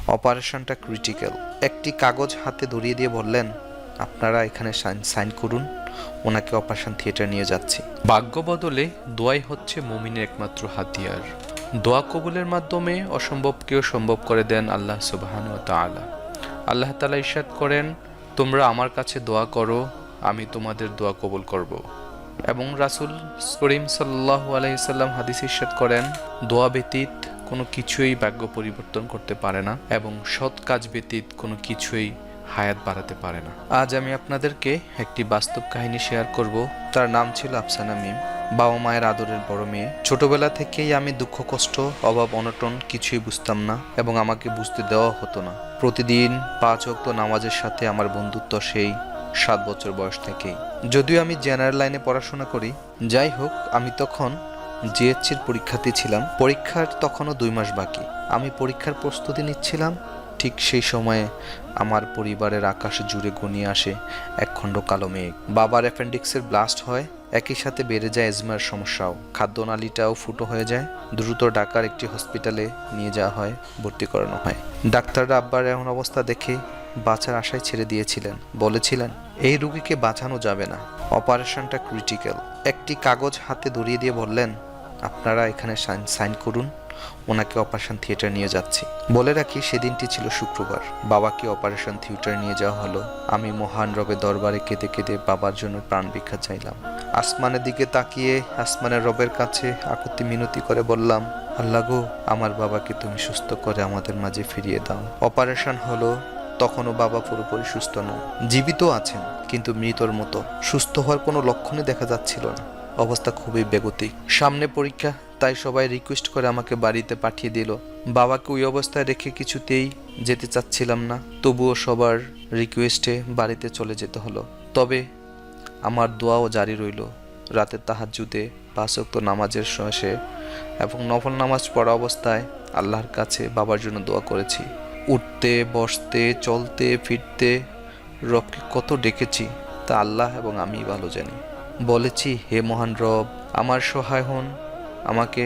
অপারেশনটা ক্রিটিক্যাল। একটি কাগজ হাতে ধরিয়ে দিয়ে বললেন, আপনারা এখানে সাইন করুন, ওনাকে অপারেশন থিয়েটার নিয়ে যাচ্ছি। ভাগ্য বদলে দোয়াই হচ্ছে মুমিনের একমাত্র হাতিয়ার। দোয়া কবুলের মাধ্যমে অসম্ভবকেও সম্ভব করে দেন আল্লাহ সুবহানাহু ওয়া তাআলা। আল্লাহ তাআলা ইরশাদ করেন, তোমরা আমার কাছে দোয়া করো, আমি তোমাদের দোয়া কবুল করব। এবং রাসূল করিম সাল্লাল্লাহু আলাইহি সাল্লাম হাদিসে ইরশাদ করেন, দোয়া ব্যতীত কোনো কিছুই ভাগ্য পরিবর্তন করতে পারে না এবং সৎ কাজ ব্যতীত কোনো কিছুই হায়াত বাড়াতে পারে না। আজ আমি আপনাদেরকে একটি বাস্তব কাহিনী শেয়ার করব। তার নাম ছিল আফসানা মিম। বাবা মায়ের আদরের বড় মেয়ে। ছোটবেলা থেকেই আমি দুঃখ কষ্ট অভাব অনটন কিছুই বুঝতাম না এবং আমাকে বুঝতে দেওয়া হতো না। প্রতিদিন 5 ওয়াক্ত নামাজের সাথে আমার বন্ধুত্ব সেই 7 বছর বয়স থেকেই। যদিও আমি জেনারেল লাইনে পড়াশোনা করি, যাই হোক আমি তখন জিএইচসির পরীক্ষার্থী ছিলাম। পরীক্ষার তখনও 2 মাস বাকি। আমি পরীক্ষার প্রস্তুতি নিচ্ছিলাম। ঠিক সেই সময়ে আমার পরিবারের আকাশ জুড়ে ঘনিয়ে আসে এক খণ্ড কালো মেঘ। বাবার অ্যাপেন্ডিক্সের ব্লাস্ট হয়, একই সাথে বেড়ে যায় এজমার সমস্যাও। খাদ্যনালীটাও ফুটো হয়ে যায়। দ্রুত ঢাকার একটি হসপিটালে নিয়ে যাওয়া হয়, ভর্তি করানো হয়। ডাক্তাররা আব্বার এমন অবস্থা দেখে বাঁচার আশায় ছেড়ে দিয়েছিলেন। বলেছিলেন, এই রোগীকে বাঁচানো যাবে না, অপারেশনটা ক্রিটিক্যাল। একটি কাগজ হাতে ধরিয়ে দিয়ে বললেন, আপনারা এখানে সাইন করুন, ওনাকে অপারেশন থিয়েটার নিয়ে যাচ্ছি। বলে রাখি, সেদিনটি ছিল শুক্রবার। বাবাকে অপারেশন থিয়েটার নিয়ে যাওয়া হলো। আমি মহান রবের দরবারে কেঁদে কেঁদে বাবার জন্য প্রাণ ভিক্ষা চাইলাম। আসমানের দিকে তাকিয়ে আসমানের রবের কাছে আকুতি মিনতি করে বললাম, আল্লাহ গো, আমার বাবাকে তুমি সুস্থ করে আমাদের মাঝে ফিরিয়ে দাও। অপারেশন হলো। তখনও বাবা পুরোপুরি সুস্থ নন, জীবিত আছেন কিন্তু মৃতর মতো। সুস্থ হওয়ার কোনো লক্ষণই দেখা যাচ্ছিল না। অবস্থা খুবই বেগতিক। সামনে পরীক্ষা, তাই সবাই রিকোয়েস্ট করে আমাকে বাড়িতে পাঠিয়ে দিল। বাবাকে ওই অবস্থায় রেখে কিছুতেই যেতে চাচ্ছিলাম না, তবুও সবার রিকোয়েস্টে বাড়িতে চলে যেতে হলো। তবে আমার দোয়াও জারি রইল। রাতে তাহাজ্জুদে 5 ওয়াক্ত নামাজের শেষে এবং নফল নামাজ পড়া অবস্থায় আল্লাহর কাছে বাবার জন্য দোয়া করেছি। উঠতে বসতে চলতে ফিরতে রবকে কত ডেকেছি তা আল্লাহ এবং আমি ভালো জানি। বলেছি, হে মহান রব, আমার সহায় হন, আমাকে,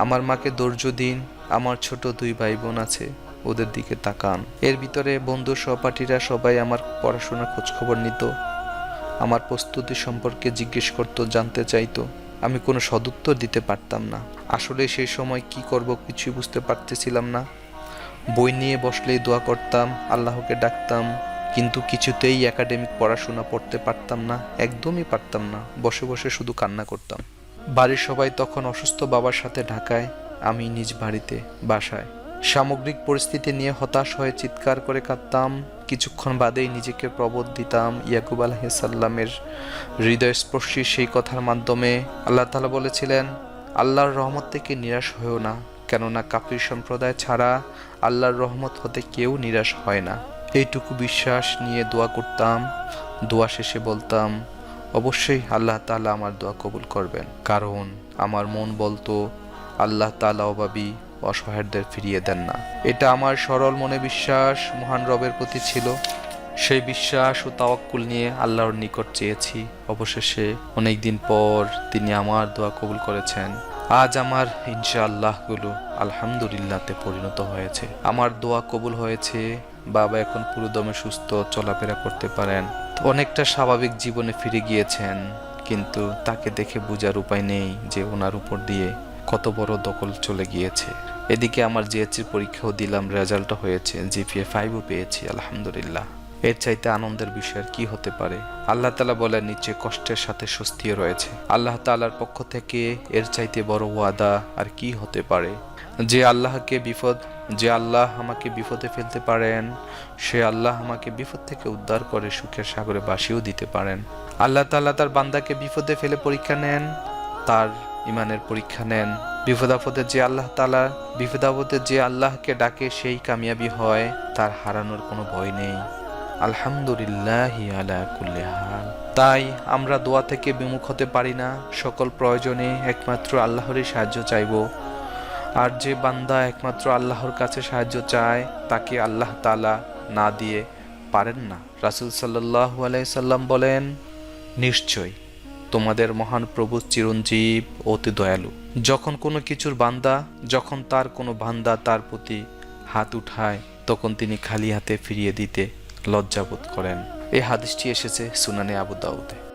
আমার মাকে ধৈর্য দিন। আমার ছোট 2 ভাই বোন আছে, ওদের দিকে তাকান। এর ভিতরে বন্ধু সহপাঠীরা সবাই আমার পড়াশোনার খোঁজখবর নিত, আমার প্রস্তুতি সম্পর্কে জিজ্ঞেস করত, জানতে চাইতো। আমি কোনো সদুত্তর দিতে পারতাম না। আসলে সেই সময় কি করব কিছুই বুঝতে পারতেছিলাম না। বই নিয়ে বসলেই দোয়া করতাম, আল্লাহকে ডাকতাম, কিন্তু কিছুতেই একাডেমিক পড়াশোনা পড়তে পারতাম না, একদমই পারতাম না। বসে বসে শুধু কান্না করতাম। বাড়ির সবাই তখন অসুস্থ বাবার সাথে ঢাকায়, আমি নিজ বাড়িতে বাসায়। সামগ্রিক পরিস্থিতি নিয়ে হতাশ হয়ে চিৎকার করে কাঁদতাম। কিছুক্ষণ বাদেই নিজেকে প্রবোধ দিতাম ইয়াকুব আলাইহিস সালামের হৃদয়স্পর্শী সেই কথার মাধ্যমে। আল্লাহ তাআলা বলেছিলেন, আল্লাহর রহমত থেকে নিরাশ হয়েও না, কেননা কাফির সম্প্রদায় ছাড়া আল্লাহর রহমত হতে কেউ নিরাশ হয় না। এইটুকু বিশ্বাস নিয়ে দোয়া করতাম। দোয়া শেষে বলতাম, অবশ্যই আল্লাহ তাআলা আমার দোয়া কবুল করবেন, কারণ আমার মন বলতো আল্লাহ তাআলা অভাবী অসহায়দের ফিরিয়ে দেন না। এটা আমার সরল মনে বিশ্বাস মহান রবের প্রতি ছিল। সেই বিশ্বাস ও তাওয়াক্কুল নিয়ে আল্লাহর নিকট চেয়েছি। অবশেষে অনেক দিন পর তিনি আমার দোয়া কবুল করেছেন। আজ আমার ইনশাআল্লাহগুলো আলহামদুলিল্লাহতে পরিণত হয়েছে। আমার দোয়া কবুল হয়েছে। বাবা এখন পুরোদমে সুস্থ, চলাফেরা করতে পারেন, অনেকটা স্বাভাবিক জীবনে ফিরে গিয়েছেন। কিন্তু তাকে দেখে বোঝার উপায় নেই যে ওনার উপর দিয়ে কত বড় দখল চলে গিয়েছে। এদিকে আমার জিএইচসির পরীক্ষাও দিলাম, রেজাল্টও হয়েছে, জিপিএ 5ও পেয়েছি, আলহামদুলিল্লাহ। এর চাইতে আনন্দের বিষয় আর কি হতে পারে? আল্লাহ তাআলা বলেন, নিচে কষ্টের সাথে স্বস্তিও রয়েছে। আল্লাহ তাআলার পক্ষ থেকে এর চাইতে বড় ওয়াদা আর কি হতে পারে? যে আল্লাহ আমাকে বিপদে ফেলতে পারেন, সে আল্লাহ আমাকে বিপদ থেকে উদ্ধার করে সুখের সাগরে ভাসিয়েও দিতে পারেন। আল্লাহ তাআলা তার বান্দাকে বিপদে ফেলে পরীক্ষা নেন, তার ইমানের পরীক্ষা নেন। বিপদাপদে যে আল্লাহকে ডাকে সেই কামিয়াবি হয়, তার হারানোর কোনো ভয় নেই। আলহামদুলিল্লাহি আলা কুল্লি হাল। তাই আমরা দোয়া থেকে বিমুখ হতে পারি না। সকল প্রয়োজনে একমাত্র আল্লাহরই সাহায্য চাইব। আর যে বান্দা একমাত্র আল্লাহর কাছে সাহায্য চায়, তাকে আল্লাহ তাআলা না দিয়ে পারেন না। রাসূল সাল্লাল্লাহু আলাইহি সাল্লাম বলেন, নিশ্চয় তোমাদের মহান প্রভু চিরঞ্জীব ও অতি দয়ালু। যখন তার কোনো বান্দা তার প্রতি হাত উঠায়, তখন তিনি খালি হাতে ফিরিয়ে দিতে লজ্জাবোধ করেন। এই হাদিসটি এসেছে সুনানে আবু দাউদে।